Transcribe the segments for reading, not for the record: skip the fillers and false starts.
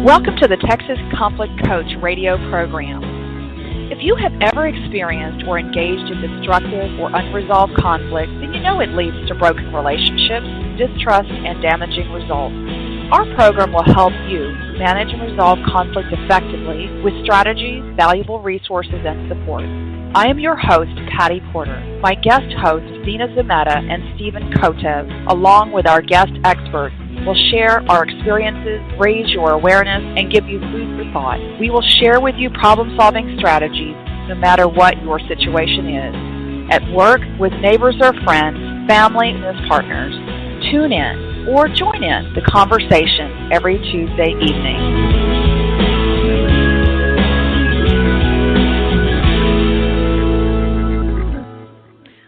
Welcome to the Texas Conflict Coach radio program. If you have ever experienced or engaged in destructive or unresolved conflict, then you know it leads to broken relationships, distrust, and damaging results. Our program will help you manage and resolve conflict effectively with strategies, valuable resources, and support. I am your host, Patty Porter. My guest hosts, Dina Zametta and Stephen Kotev, along with our guest experts, will share our experiences, raise your awareness, and give you food for thought. We will share with you problem-solving strategies no matter what your situation is. At work, with neighbors or friends, family, and with partners. Tune in or join in the conversation every Tuesday evening.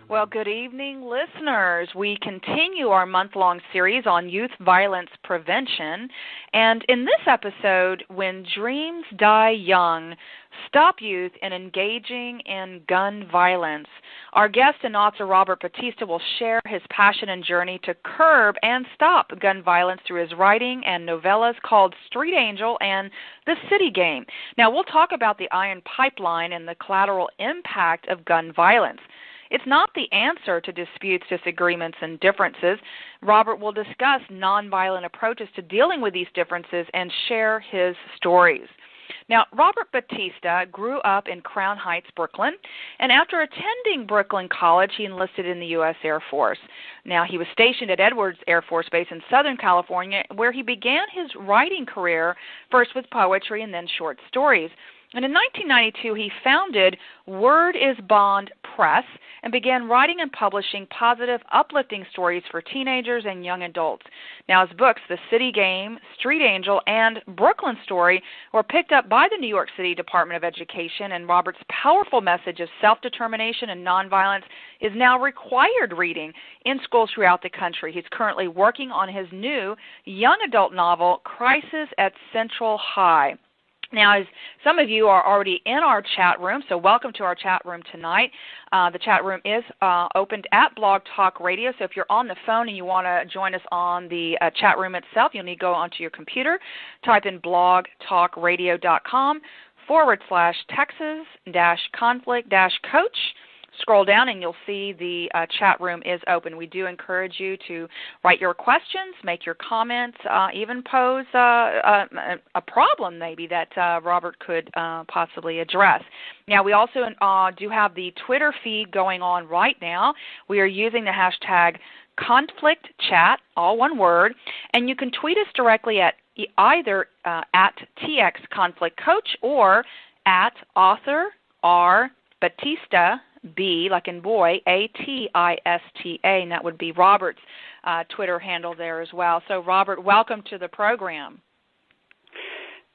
Well, good evening, listeners. We continue our month-long series on youth violence prevention. And in this episode, When Dreams Die Young, Stop Youth in Engaging in Gun Violence. Our guest and author, Robert Batista, will share his passion and journey to curb and stop gun violence through his writing and novellas called Street Angel and The City Game. Now, we'll talk about the iron pipeline and the collateral impact of gun violence. It's not the answer to disputes, disagreements, and differences. Robert will discuss nonviolent approaches to dealing with these differences and share his stories. Now, Robert Batista grew up in Crown Heights, Brooklyn, and after attending Brooklyn College, he enlisted in the U.S. Air Force. Now, he was stationed at Edwards Air Force Base in Southern California, where he began his writing career, first with poetry and then short stories. And in 1992, he founded Word is Bond Press and began writing and publishing positive, uplifting stories for teenagers and young adults. Now, his books, The City Game, Street Angel, and Brooklyn Story, were picked up by the New York City Department of Education, and Robert's powerful message of self-determination and nonviolence is now required reading in schools throughout the country. He's currently working on his new young adult novel, Crisis at Central High. Now, as some of you are already in our chat room, so welcome to our chat room tonight. The chat room is opened at Blog Talk Radio, so if you're on the phone and you want to join us on the chat room itself, you'll need to go onto your computer, type in blogtalkradio.com/Texas-conflict-coach. Scroll down and you'll see the chat room is open. We do encourage you to write your questions, make your comments, even pose a problem maybe that Robert could possibly address. Now, we also do have the Twitter feed going on right now. We are using the hashtag ConflictChat, all one word, and you can tweet us directly at either at TXConflictCoach or at author R. Batista, B, like in boy, Atista, and that would be Robert's Twitter handle there as well. So, Robert, welcome to the program.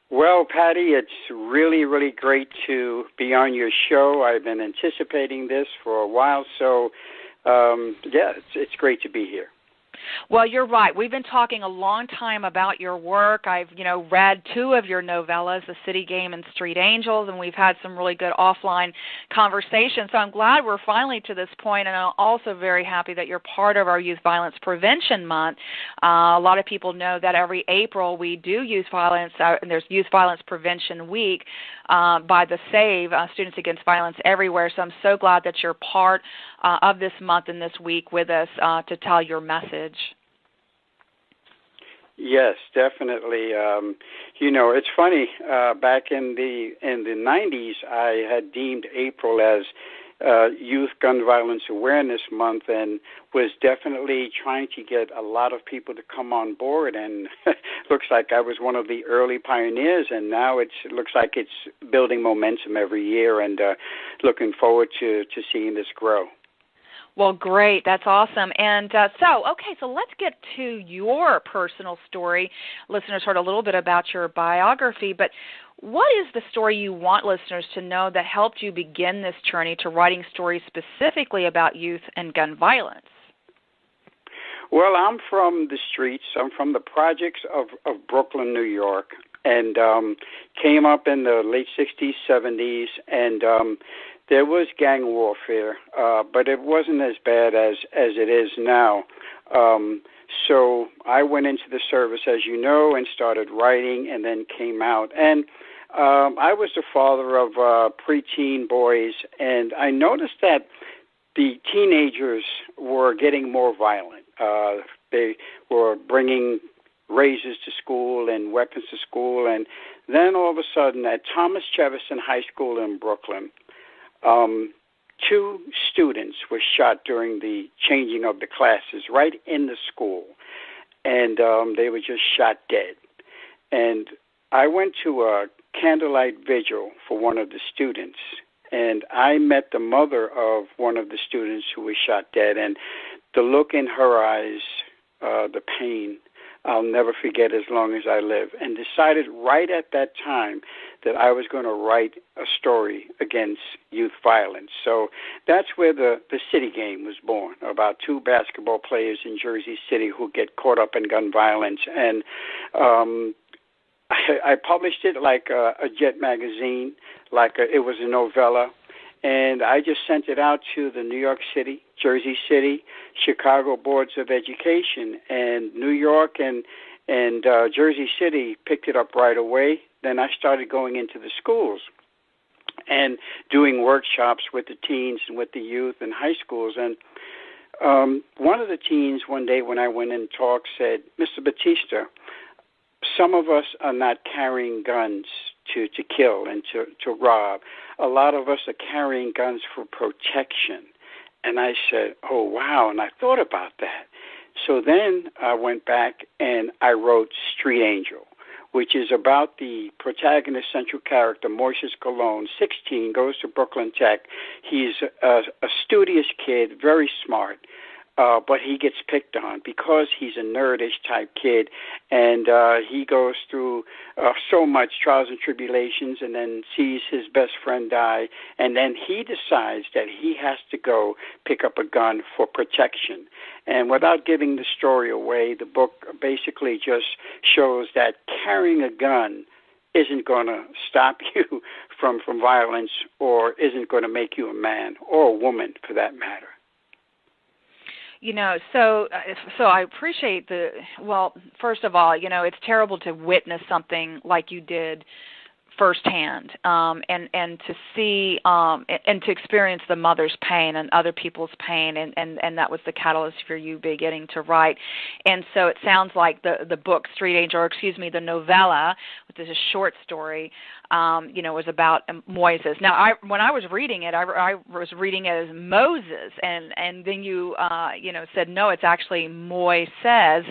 Well, Patty, it's really, really great to be on your show. I've been anticipating this for a while, so, it's great to be here. Well, you're right. We've been talking a long time about your work. I've, read two of your novellas, The City Game and Street Angels, and we've had some really good offline conversations. So I'm glad we're finally to this point, and I'm also very happy that you're part of our Youth Violence Prevention Month. A lot of people know that every April we do youth violence, and there's Youth Violence Prevention Week by the SAVE, Students Against Violence Everywhere. So I'm so glad that you're part of this month and this week with us to tell your message. Yes, definitely. It's funny. Back in the 90s, I had deemed April as Youth Gun Violence Awareness Month, and was definitely trying to get a lot of people to come on board. And looks like I was one of the early pioneers, and now it looks like it's building momentum every year, and looking forward to seeing this grow. Well, great. That's awesome. And so let's get to your personal story. Listeners heard a little bit about your biography, but what is the story you want listeners to know that helped you begin this journey to writing stories specifically about youth and gun violence? Well, I'm from the streets. I'm from the projects of Brooklyn, New York, and came up in the late 60s, 70s, and there was gang warfare, but it wasn't as bad as it is now. So I went into the service, as you know, and started writing, and then came out. And I was the father of preteen boys, and I noticed that the teenagers were getting more violent. They were bringing razors to school and weapons to school, and then all of a sudden at Thomas Jefferson High School in Brooklyn, 2 students were shot during the changing of the classes right in the school, and they were just shot dead. And I went to a candlelight vigil for one of the students, and I met the mother of one of the students who was shot dead, and the look in her eyes, the pain, I'll never forget as long as I live, and decided right at that time that I was going to write a story against youth violence. So that's where the City Game was born, about 2 basketball players in Jersey City who get caught up in gun violence. And I published it like a Jet magazine, it was a novella, and I just sent it out to the New York City, Jersey City, Chicago Boards of Education, and New York and Jersey City picked it up right away. Then I started going into the schools and doing workshops with the teens and with the youth in high schools. And one of the teens one day when I went in and talked said, "Mr. Batista, some of us are not carrying guns to kill and to rob. A lot of us are carrying guns for protection." And I said, "Oh, wow." And I thought about that. So then I went back and I wrote Street Angel, which is about the protagonist central character, Moises Colon, 16, goes to Brooklyn Tech. He's a studious kid, very smart. But he gets picked on because he's a nerdish type kid, and he goes through so much trials and tribulations and then sees his best friend die, and then he decides that he has to go pick up a gun for protection. And without giving the story away, the book basically just shows that carrying a gun isn't going to stop you from violence or isn't going to make you a man or a woman for that matter. So I appreciate first of all, it's terrible to witness something like you did firsthand, and to see and to experience the mother's pain and other people's pain, and that was the catalyst for you beginning to write. And so it sounds like the book Street Angel, or excuse me, the novella, which is a short story, was about Moises. Now, when I was reading it, I was reading it as Moses, and then you said no, it's actually Moises,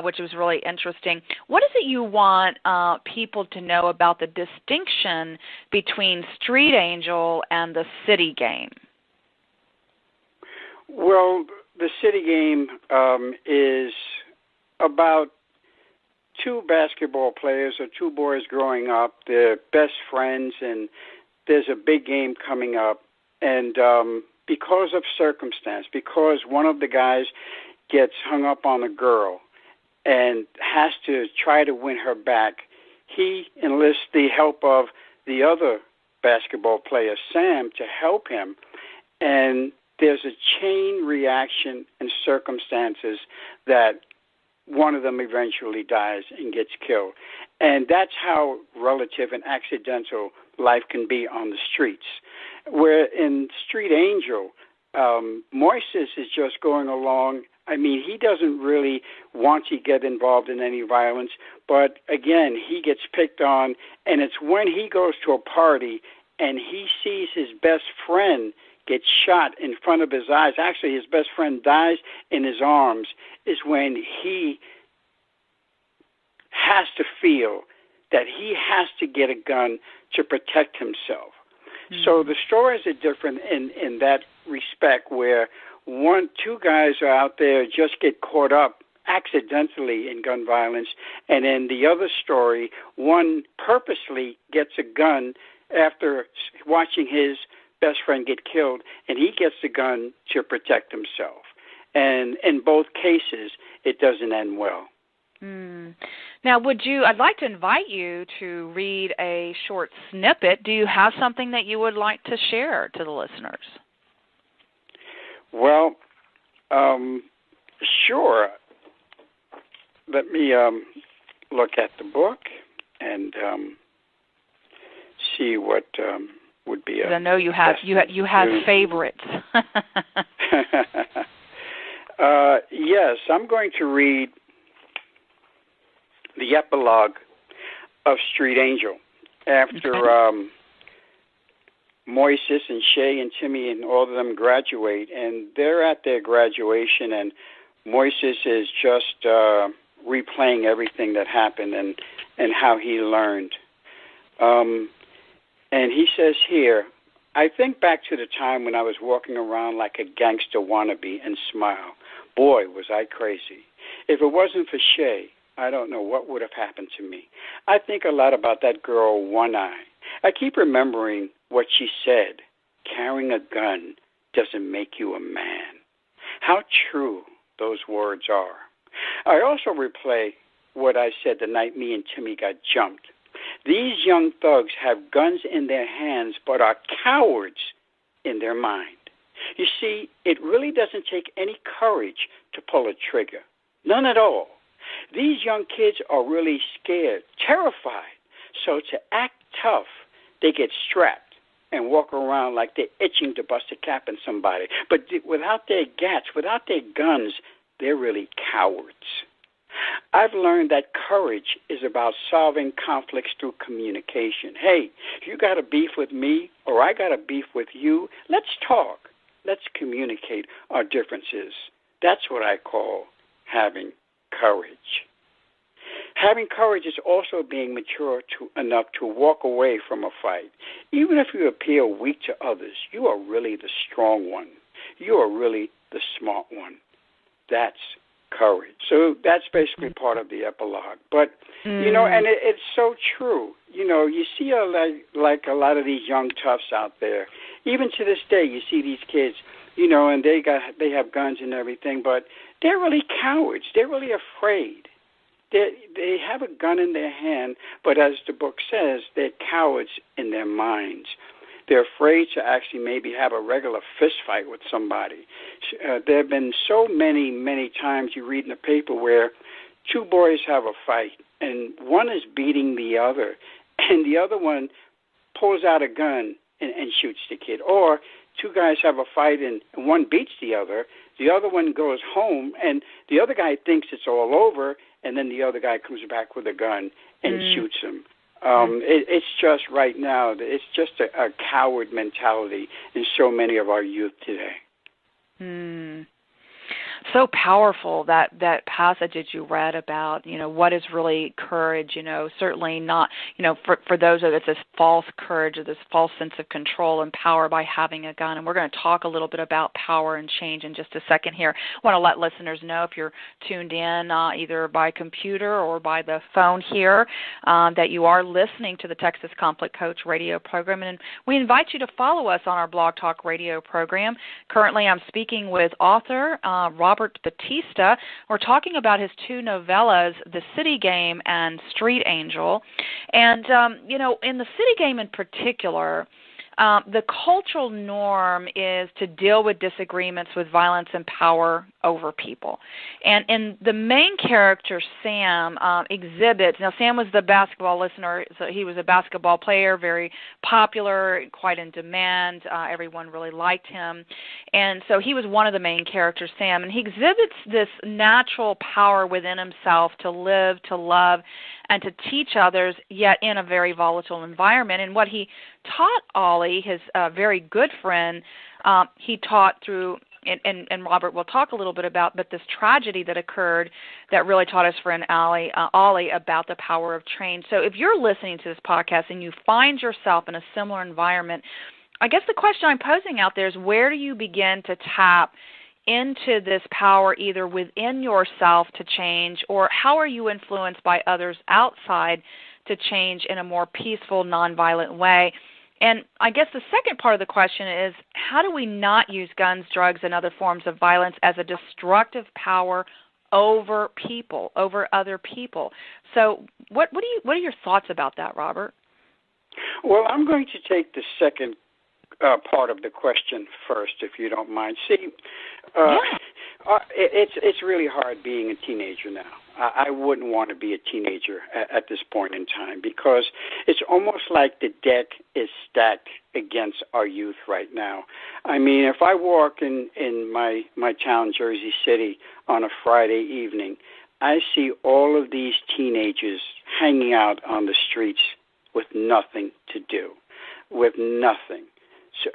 which was really interesting. What is it you want people to know about the distinction between Street Angel and the City Game? Well, the City Game is about 2 basketball players or 2 boys growing up. They're best friends, and there's a big game coming up. And because of circumstance, because one of the guys gets hung up on a girl and has to try to win her back, he enlists the help of the other basketball player, Sam, to help him. And there's a chain reaction and circumstances that one of them eventually dies and gets killed. And that's how relative and accidental life can be on the streets. Where in Street Angel, Moises is just going along. I mean, he doesn't really want to get involved in any violence, but again, he gets picked on, and it's when he goes to a party and he sees his best friend get shot in front of his eyes. Actually, his best friend dies in his arms, is when he has to feel that he has to get a gun to protect himself. Mm-hmm. So the stories are different in that respect, where 2 guys are out there, just get caught up accidentally in gun violence, and in the other story, one purposely gets a gun after watching his best friend get killed, and he gets the gun to protect himself. And in both cases, it doesn't end well. Now, I'd like to invite you to read a short snippet. Do you have something that you would like to share to the listeners? Well, sure. Let me look at the book and see what would be. I know you have favorites. Yes, I'm going to read the epilogue of Street Angel after Moises and Shay and Timmy and all of them graduate, and they're at their graduation, and Moises is just replaying everything that happened and how he learned. And he says here, I think back to the time when I was walking around like a gangster wannabe and smile. Boy, was I crazy. If it wasn't for Shay, I don't know what would have happened to me. I think a lot about that girl, One Eye. I keep remembering what she said. Carrying a gun doesn't make you a man. How true those words are. I also replay what I said the night me and Timmy got jumped. These young thugs have guns in their hands but are cowards in their mind. You see, it really doesn't take any courage to pull a trigger. None at all. These young kids are really scared, terrified. So to act tough, they get strapped and walk around like they're itching to bust a cap in somebody. But without their gats, without their guns, they're really cowards. I've learned that courage is about solving conflicts through communication. Hey, you got a beef with me or I got a beef with you, let's talk. Let's communicate our differences. That's what I call having courage. Having courage is also being mature enough to walk away from a fight. Even if you appear weak to others, you are really the strong one. You are really the smart one. That's courage. So that's basically part of the epilogue. But, you know, and it's so true. You know, you see like a lot of these young toughs out there. Even to this day, you see these kids, you know, and they have guns and everything, but they're really cowards. They're really afraid. They have a gun in their hand, but as the book says, they're cowards in their minds. They're afraid to actually maybe have a regular fist fight with somebody. There have been so many times you read in the paper where two boys have a fight, and one is beating the other, and the other one pulls out a gun and shoots the kid. Or two guys have a fight, and one beats the other one goes home, and the other guy thinks it's all over, and then the other guy comes back with a gun and shoots him. It's just right now, it's just a coward mentality in so many of our youth today. So powerful, that passage that you read about, you know, what is really courage, you know, certainly not, you know, for those of us, this false courage or this false sense of control and power by having a gun. And we're going to talk a little bit about power and change in just a second here. I want to let listeners know, if you're tuned in either by computer or by the phone here, that you are listening to the Texas Conflict Coach radio program. And we invite you to follow us on our Blog Talk radio program. Currently, I'm speaking with author Robert Batista. We're talking about his two novellas, The City Game and Street Angel. And, you know, in The City Game in particular, the cultural norm is to deal with disagreements with violence and power over people. And the main character, Sam, exhibits, now Sam was the basketball listener, so he was a basketball player, very popular, quite in demand. Everyone really liked him. And so he was one of the main characters, Sam, and he exhibits this natural power within himself to live, to love, and to teach others, yet in a very volatile environment. And what he taught Ollie, his very good friend, he taught through, and Robert will talk a little bit about, but this tragedy that occurred that really taught his friend Ollie about the power of change. So if you're listening to this podcast and you find yourself in a similar environment, I guess the question I'm posing out there is, where do you begin to tap into this power, either within yourself to change, or how are you influenced by others outside to change in a more peaceful, nonviolent way? And I guess the second part of the question is, how do we not use guns, drugs, and other forms of violence as a destructive power over people, over other people. So what are your thoughts about that, Robert? Well, I'm going to take the second part of the question first, if you don't mind. See, it's really hard being a teenager now. I wouldn't want to be a teenager at this point in time, because it's almost like the deck is stacked against our youth right now. I mean, if I walk in my town, Jersey City, on a Friday evening, I see all of these teenagers hanging out on the streets with nothing to do, with nothing. So,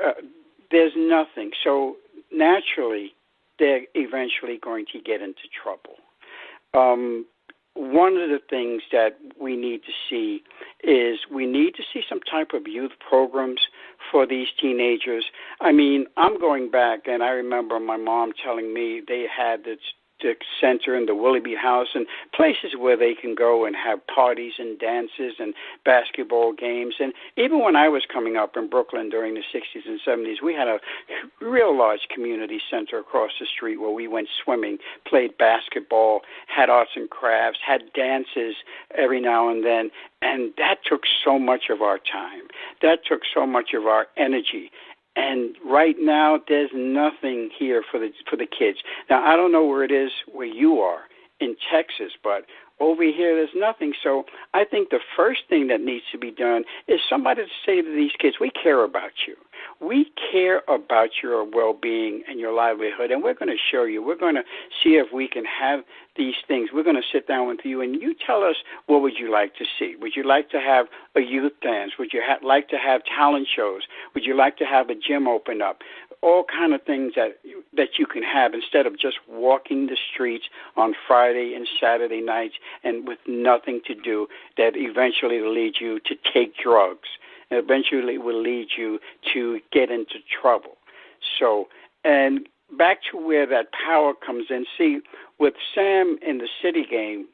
there's nothing. So naturally, they're eventually going to get into trouble. One of the things that we need to see is we need to see some type of youth programs for these teenagers. I mean, I'm going back, and I remember my mom telling me they had the center and the Willoughby House and places where they can go and have parties and dances and basketball games. And even when I was coming up in Brooklyn during the 60s and 70s, we had a real large community center across the street where we went swimming, played basketball, had arts and crafts, had dances every now and then. And that took so much of our time. That took so much of our energy. And right now, there's nothing here for the kids. Now, I don't know where it is where you are in Texas, but over here, there's nothing. So I think the first thing that needs to be done is somebody to say to these kids, we care about you. We care about your well-being and your livelihood, and we're going to show you. We're going to see if we can have these things. We're going to sit down with you, and you tell us, what would you like to see? Would you like to have a youth dance? Would you like to have talent shows? Would you like to have a gym open up? All kind of things that you can have instead of just walking the streets on Friday and Saturday nights and with nothing to do, that eventually will lead you to take drugs. And eventually will lead you to get into trouble. So, and back to where that power comes in. See, with Sam in the city game,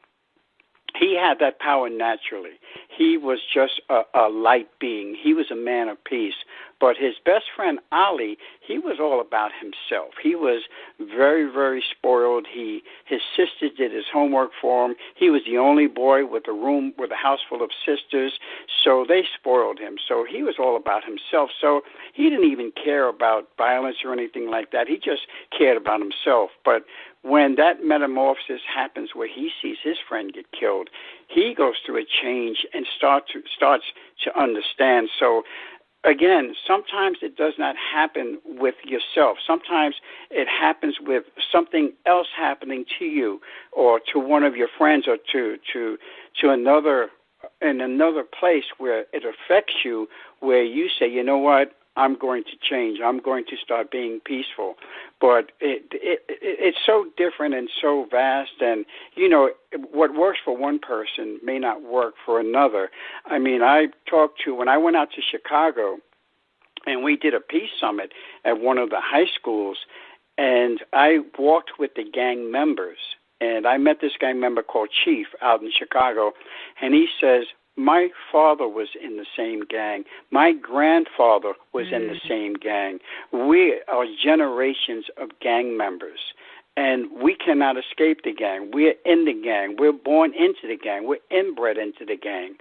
he had that power naturally. He was just a light being. He was a man of peace. But his best friend, Ali, he was all about himself. He was very, very spoiled. His sister did his homework for him. He was the only boy with a house full of sisters, so they spoiled him. So he was all about himself. So he didn't even care about violence or anything like that. He just cared about himself. But when that metamorphosis happens where he sees his friend get killed, he goes through a change and starts to understand. So again, sometimes it does not happen with yourself. Sometimes it happens with something else happening to you or to one of your friends or to another in another place where it affects you, where you say, you know what, I'm going to change. I'm going to start being peaceful. But it's so different and so vast, and, you know, what works for one person may not work for another. I mean, when I went out to Chicago, and we did a peace summit at one of the high schools, and I walked with the gang members, and I met this gang member called Chief out in Chicago, and he says, my father was in the same gang. My grandfather was in the same gang. We are generations of gang members, and we cannot escape the gang. We're in the gang. We're born into the gang. We're inbred into the gang.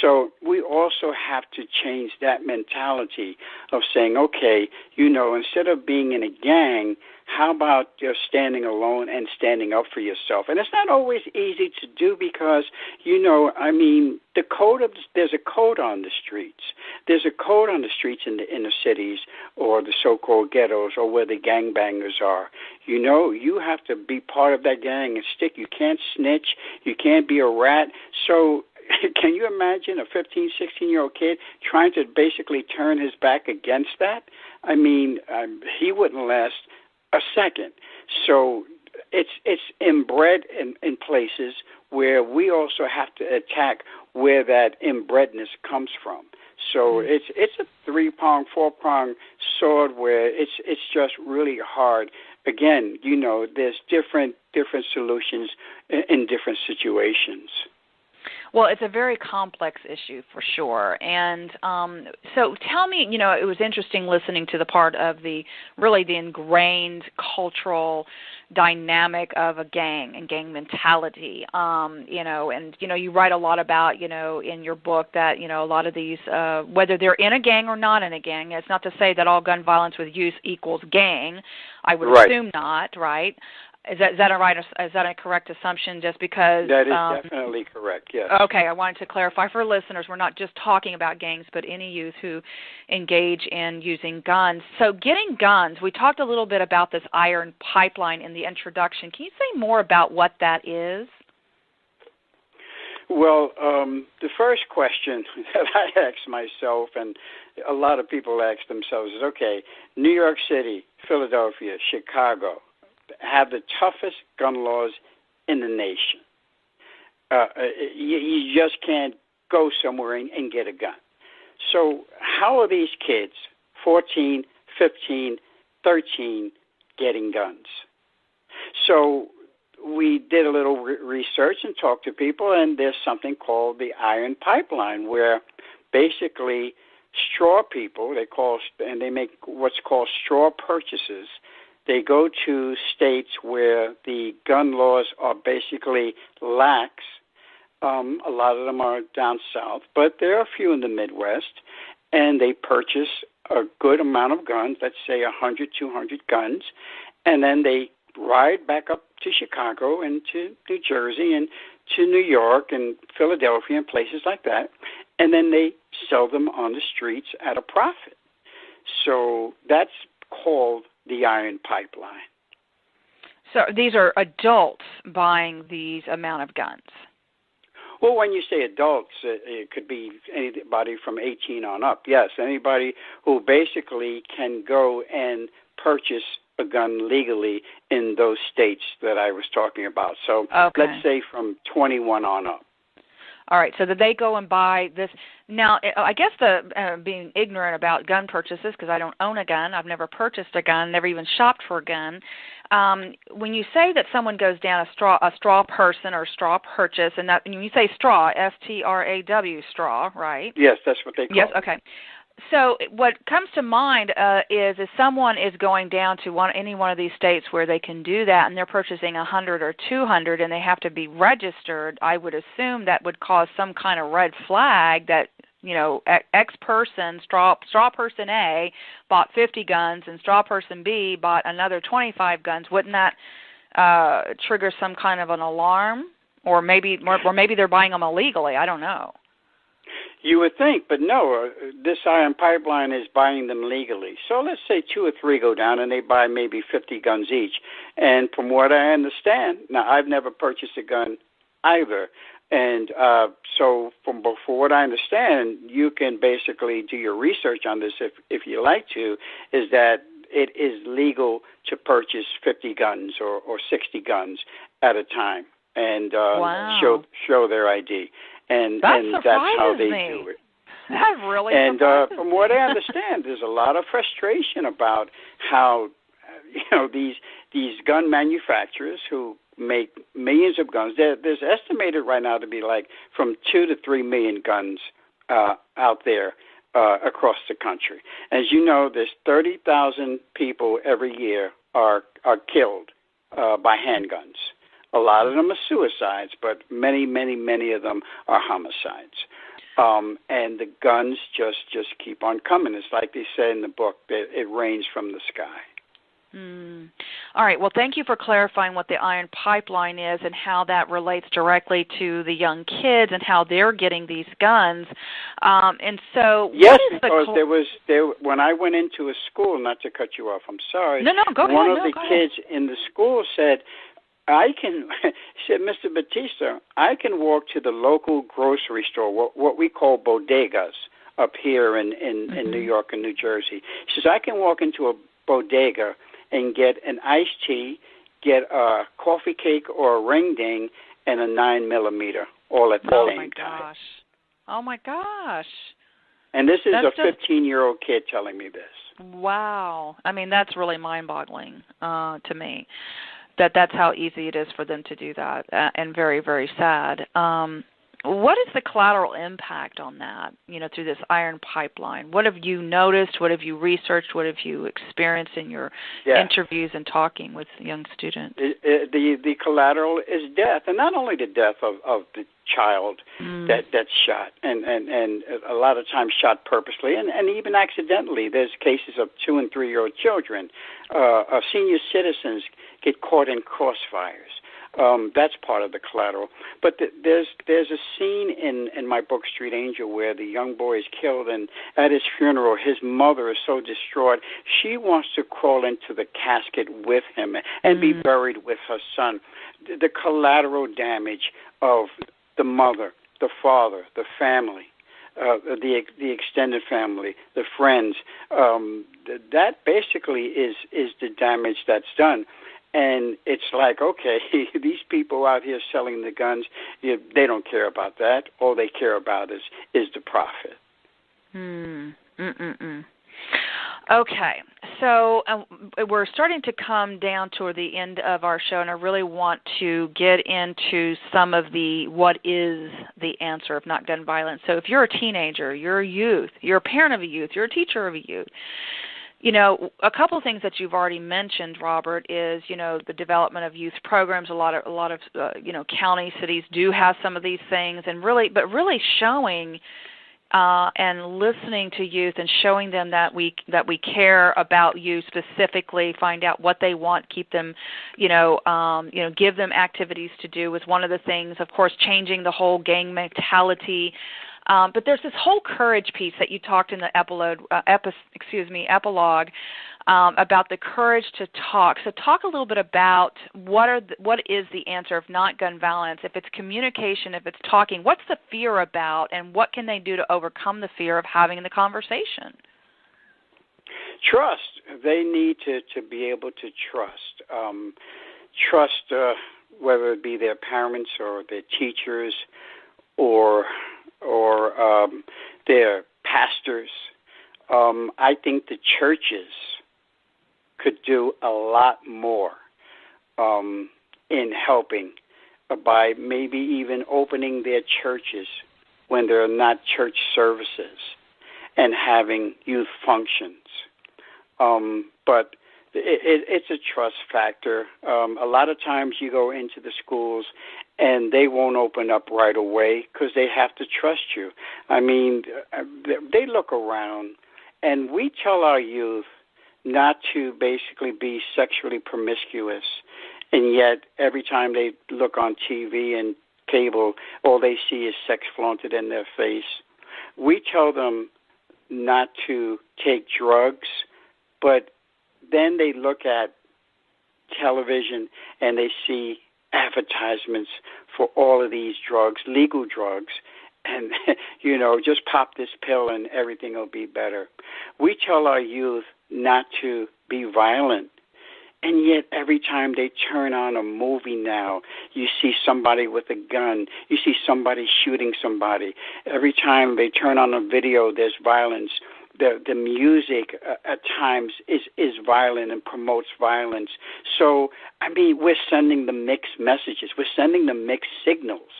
So we also have to change that mentality of saying, okay, you know, instead of being in a gang, how about just standing alone and standing up for yourself? And it's not always easy to do because, you know, I mean, there's a code on the streets. There's a code on the streets in the inner cities or the so-called ghettos or where the gangbangers are. You know, you have to be part of that gang and stick. You can't snitch. You can't be a rat. So can you imagine a 15, 16-year-old kid trying to basically turn his back against that? I mean, he wouldn't last a second. So it's inbred in places where we also have to attack where that inbredness comes from. So it's a three-prong, four-prong sword where it's just really hard. Again, you know, there's different solutions in different situations. Well, it's a very complex issue for sure. And so tell me, it was interesting listening to the part of the ingrained cultural dynamic of a gang and gang mentality. You write a lot about, in your book that, a lot of these, whether they're in a gang or not in a gang, it's not to say that all gun violence with youth equals gang. I would assume not, right? Is that a correct assumption? Just because that is definitely correct. Yes. Okay, I wanted to clarify for listeners, we're not just talking about gangs, but any youth who engage in using guns. So, getting guns. We talked a little bit about this iron pipeline in the introduction. Can you say more about what that is? Well, the first question that I ask myself, and a lot of people ask themselves, is, okay, New York City, Philadelphia, Chicago have the toughest gun laws in the nation. You just can't go somewhere and get a gun. So how are these kids, 14, 15, 13, getting guns? So we did a little research and talked to people, and there's something called the iron pipeline, where basically straw people, they make what's called straw purchases. They go to states where the gun laws are basically lax. A lot of them are down south, but there are a few in the Midwest, and they purchase a good amount of guns, let's say 100, 200 guns, and then they ride back up to Chicago and to New Jersey and to New York and Philadelphia and places like that, and then they sell them on the streets at a profit. So that's called the iron pipeline. So these are adults buying these amount of guns? Well, when you say adults, it could be anybody from 18 on up. Yes, anybody who basically can go and purchase a gun legally in those states that I was talking about. So let's say from 21 on up. All right, so that they go and buy this. Now, I guess being ignorant about gun purchases, because I don't own a gun, I've never purchased a gun, never even shopped for a gun. When you say that someone goes down a straw person or straw purchase, and when you say straw, S-T-R-A-W, straw, right? Yes, that's what they call it. Yes, okay. So what comes to mind is if someone is going down to any one of these states where they can do that and they're purchasing 100 or 200 and they have to be registered, I would assume that would cause some kind of red flag that, X person, straw person A, bought 50 guns and straw person B bought another 25 guns. Wouldn't that trigger some kind of an alarm? Or maybe they're buying them illegally. I don't know. You would think, but no, this iron pipeline is buying them legally. So let's say 2 or 3 go down and they buy maybe 50 guns each. And from what I understand, now I've never purchased a gun either. And so for what I understand, you can basically do your research on this if you like to, is that it is legal to purchase 50 guns or 60 guns at a time and show their ID. And that's how they do it. That really and surprises from me. what I understand, there's a lot of frustration about how these gun manufacturers who make millions of guns. There's estimated right now to be like from 2 to 3 million guns out there across the country. As you know, there's 30,000 people every year are killed by handguns. A lot of them are suicides, but many, many, many of them are homicides. And the guns just keep on coming. It's like they say in the book, that it rains from the sky. All right. Well, thank you for clarifying what the iron pipeline is and how that relates directly to the young kids and how they're getting these guns. And so, yes, because when I went into a school, not to cut you off, I'm sorry. No, go ahead. One of the kids in the school said, said, Mr. Batista, I can walk to the local grocery store, what we call bodegas up here in New York and New Jersey. He says, I can walk into a bodega and get an iced tea, get a coffee cake or a ring ding, and a 9mm all at the same time. Oh, my gosh. And this is a 15-year-old kid telling me this. Wow. I mean, that's really mind-boggling to me. That's how easy it is for them to do that, and very, very sad. What is the collateral impact on that, through this iron pipeline? What have you noticed? What have you researched? What have you experienced in your interviews and talking with young students? The collateral is death, and not only the death of the child that's shot, and a lot of times shot purposely and even accidentally. There's cases of 2- and 3-year-old children. Senior citizens get caught in crossfires. That's part of the collateral. But there's a scene in my book, Street Angel, where the young boy is killed, and at his funeral, his mother is so distraught, she wants to crawl into the casket with him and be buried with her son. The collateral damage of the mother, the father, the family, the extended family, the friends, that basically is the damage that's done. And it's like, okay, these people out here selling the guns, they don't care about that. All they care about is the profit. Okay, so we're starting to come down toward the end of our show, and I really want to get into some of what is the answer of not gun violence. So if you're a teenager, you're a youth, you're a parent of a youth, you're a teacher of a youth, a couple of things that you've already mentioned, Robert, is, the development of youth programs. A lot of counties, cities do have some of these things, and really showing and listening to youth and showing them that we care about youth specifically, find out what they want, keep them, give them activities to do was one of the things. Of course, changing the whole gang mentality. But there's this whole courage piece that you talked in the epilogue about the courage to talk. So talk a little bit about what is the answer of not gun violence. If it's communication, if it's talking, what's the fear about, and what can they do to overcome the fear of having the conversation? Trust. They need to be able to trust. Trust, whether it be their parents or their teachers or their pastors. I think the churches could do a lot more in helping by maybe even opening their churches when there are not church services and having youth functions. But it's a trust factor. A lot of times you go into the schools and they won't open up right away because they have to trust you. I mean, they look around, and we tell our youth not to basically be sexually promiscuous, and yet every time they look on TV and cable, all they see is sex flaunted in their face. We tell them not to take drugs, but then they look at television and they see advertisements for all of these drugs, legal drugs, and, just pop this pill and everything will be better. We tell our youth not to be violent, and yet every time they turn on a movie now, you see somebody with a gun, you see somebody shooting somebody. Every time they turn on a video, there's violence. The music at times is violent and promotes violence. So, I mean, we're sending the mixed messages. We're sending the mixed signals.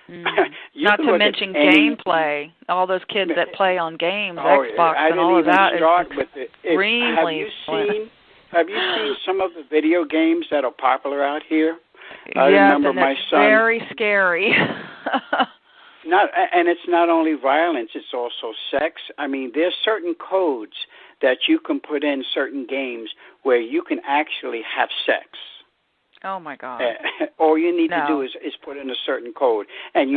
Not to mention gameplay. All those kids that play on games, Xbox, and all of that is extremely Have you seen some of the video games that are popular out here? I yes, remember and my it's son. Very scary. And it's not only violence, it's also sex. I mean, there's certain codes that you can put in certain games where you can actually have sex. Oh, my God. All you need to do is put in a certain code. And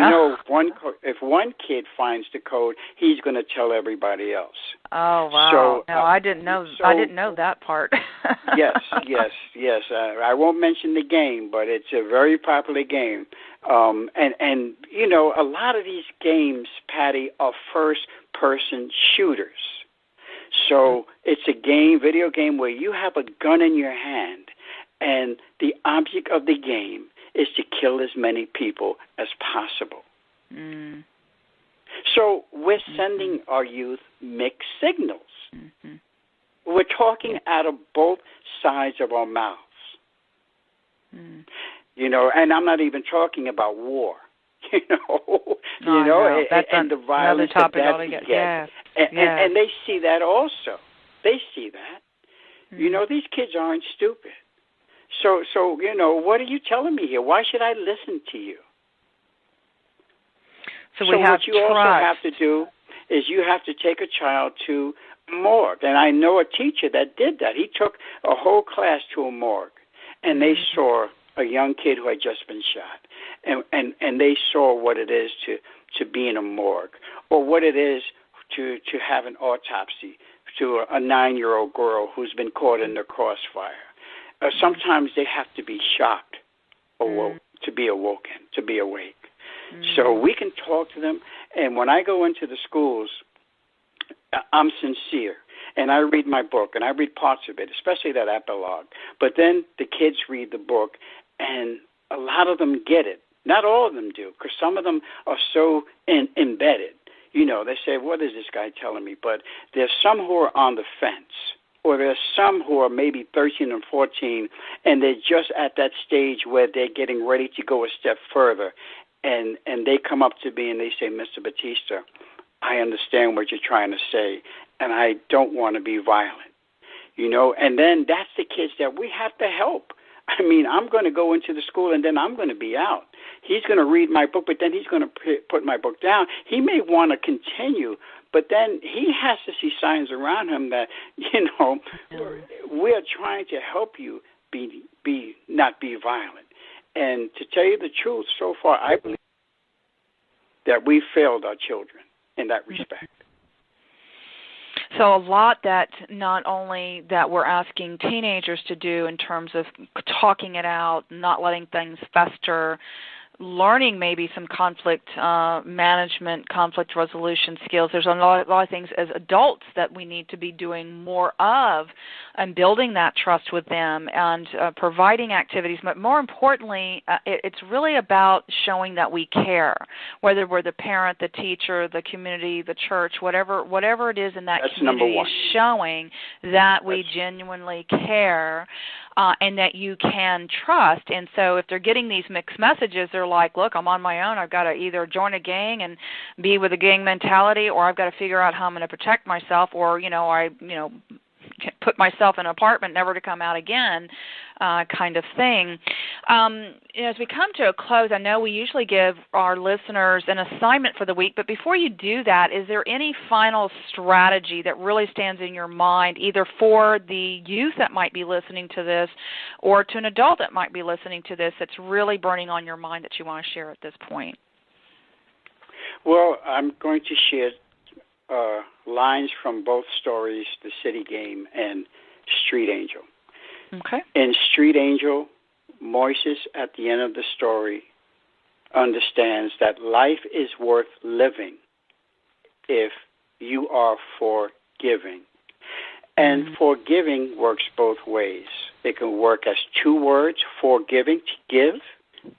if one kid finds the code, he's going to tell everybody else. Oh, wow. So, I didn't know that part. Yes. I won't mention the game, but it's a very popular game. And a lot of these games, Patty, are first-person shooters. So it's a video game where you have a gun in your hand, and the object of the game is to kill as many people as possible. So we're sending our youth mixed signals. We're talking out of both sides of our mouths. And I'm not even talking about war. you know, That's the violence another topic that altogether. we get. And they see that also. They see that. You know, these kids aren't stupid. So what are you telling me here? Why should I listen to you? So what you also have to do is you have to take a child to a morgue. And I know a teacher that did that. He took a whole class to a morgue, and they saw a young kid who had just been shot. And they saw what it is to be in a morgue, or what it is to have an autopsy to a 9-year-old girl who's been caught in the crossfire. Sometimes they have to be shocked to be awoken, to be awake. So we can talk to them. And when I go into the schools, I'm sincere. And I read my book, and I read parts of it, especially that epilogue. But then the kids read the book, and a lot of them get it. Not all of them do, because some of them are so embedded. You know, they say, what is this guy telling me? But there's some who are on the fence, or there's some who are maybe 13 and 14, and they're just at that stage where they're getting ready to go a step further. And they come up to me and they say, Mr. Batista, I understand what you're trying to say, and I don't want to be violent. You know, and then that's the kids that we have to help. I mean, I'm going to go into the school, and then I'm going to be out. He's going to read my book, but then he's going to put my book down. He may want to continue, but then he has to see signs around him that, you know, we're trying to help you not be violent. And to tell you the truth, so far, I believe that we failed our children in that respect. So a lot that not only that we're asking teenagers to do in terms of talking it out, not letting things fester, learning maybe some conflict management, conflict resolution skills. There's a lot of things as adults that we need to be doing more of and building that trust with them and providing activities. But more importantly, it's really about showing that we care, whether we're the parent, the teacher, the community, the church, whatever it is in that community is showing that we genuinely care. And that you can trust. And so if they're getting these mixed messages, they're like, look, I'm on my own. I've got to either join a gang and be with a gang mentality, or I've got to figure out how I'm going to protect myself, or, I put myself in an apartment never to come out again, kind of thing. As we come to a close, I know we usually give our listeners an assignment for the week, but before you do that, is there any final strategy that really stands in your mind, either for the youth that might be listening to this or to an adult that might be listening to this, that's really burning on your mind that you want to share at this point? Well, I'm going to share lines from both stories, The City Game and Street Angel. Okay. In Street Angel, Moises, at the end of the story, understands that life is worth living if you are forgiving. And forgiving works both ways. It can work as two words, forgiving, to give,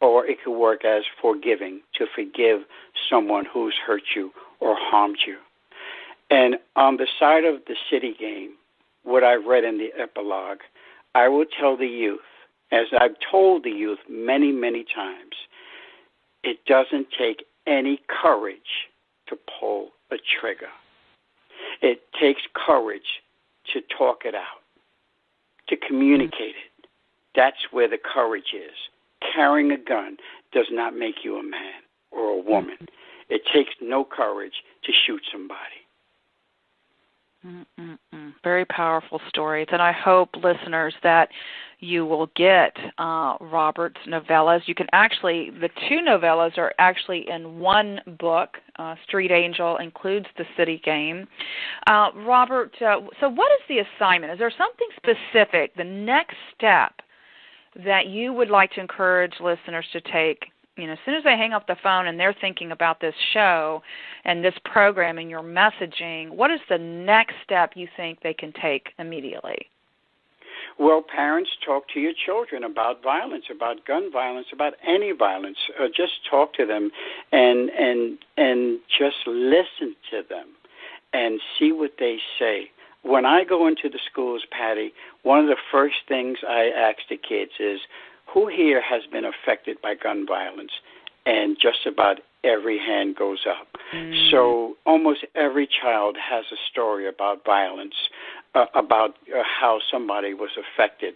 or it can work as forgiving, to forgive someone who's hurt you or harmed you. And on the side of The City Game, what I've read in the epilogue, I will tell the youth, as I've told the youth many, many times, it doesn't take any courage to pull a trigger. It takes courage to talk it out, to communicate it. That's where the courage is. Carrying a gun does not make you a man or a woman. It takes no courage to shoot somebody. Very powerful stories, and I hope, listeners, that you will get Robert's novellas. You can actually, the two novellas are actually in one book. Street Angel includes The City Game. Robert, so what is the assignment? Is there something specific, the next step, that you would like to encourage listeners to take? As soon as they hang up the phone and they're thinking about this show and this program and your messaging, what is the next step you think they can take immediately? Well, parents, talk to your children about violence, about gun violence, about any violence. Just talk to them and just listen to them and see what they say. When I go into the schools, Patty, one of the first things I ask the kids is, who here has been affected by gun violence? and just about every hand goes up. So almost every child has a story about violence, about how somebody was affected.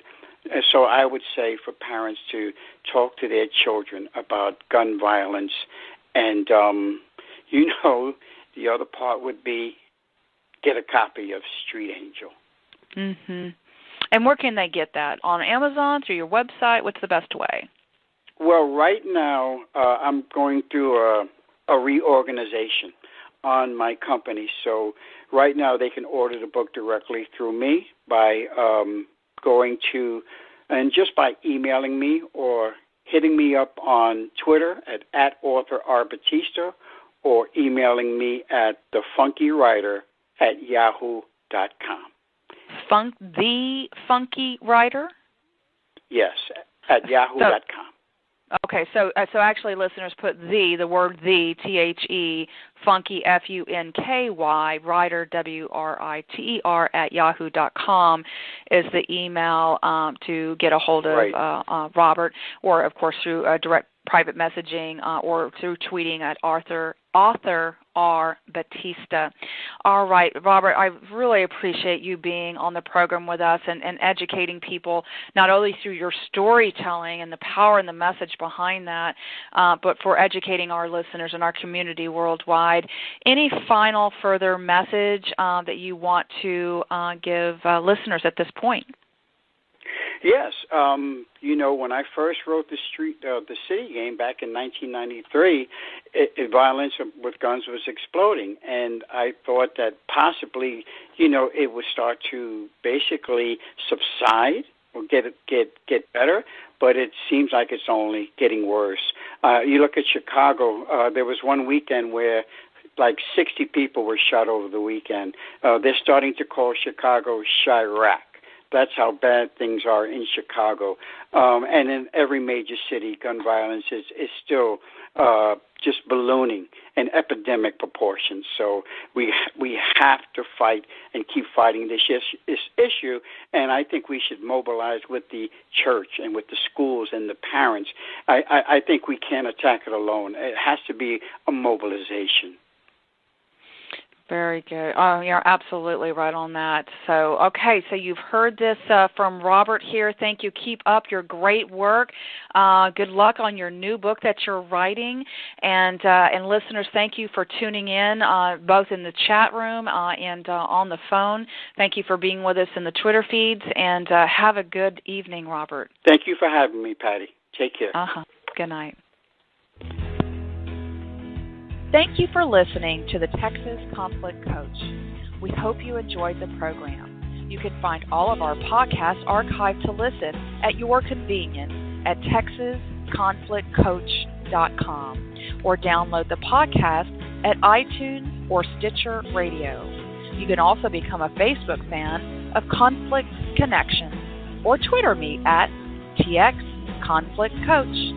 And so I would say for parents to talk to their children about gun violence. And, the other part would be get a copy of Street Angel. Mm-hmm. And where can they get that? On Amazon, through your website? What's the best way? Well, right now I'm going through a reorganization on my company. So right now they can order the book directly through me by going to, and just by emailing me or hitting me up on Twitter at author R. Batista, or emailing me at thefunkywriter@yahoo.com. The Funky Writer? Yes, at yahoo.com. Okay, so actually, listeners, put the word the, T-H-E, funky, F-U-N-K-Y, writer, W-R-I-T-E-R, at yahoo.com is the email to get a hold of Robert, or, of course, through direct private messaging or through tweeting at author R. Batista. All right, Robert, I really appreciate you being on the program with us and educating people, not only through your storytelling and the power and the message behind that, but for educating our listeners and our community worldwide. Any final further message that you want to give listeners at this point? Yes, when I first wrote the City Game back in 1993, violence with guns was exploding, and I thought that possibly, it would start to basically subside or get better, but it seems like it's only getting worse. You look at Chicago. There was one weekend where like 60 people were shot over the weekend. They're starting to call Chicago Chirac. That's how bad things are in Chicago. And in every major city, gun violence is still just ballooning in epidemic proportions. So we have to fight and keep fighting this issue. And I think we should mobilize with the church and with the schools and the parents. I think we can't attack it alone. It has to be a mobilization. Very good. Oh, you're absolutely right on that. So you've heard this from Robert here. Thank you. Keep up your great work. Good luck on your new book that you're writing. And listeners, thank you for tuning in, both in the chat room and on the phone. Thank you for being with us in the Twitter feeds. And have a good evening, Robert. Thank you for having me, Patty. Take care. Good night. Thank you for listening to the Texas Conflict Coach. We hope you enjoyed the program. You can find all of our podcasts archived to listen at your convenience at texasconflictcoach.com or download the podcast at iTunes or Stitcher Radio. You can also become a Facebook fan of Conflict Connection or Twitter me at TX Conflict Coach.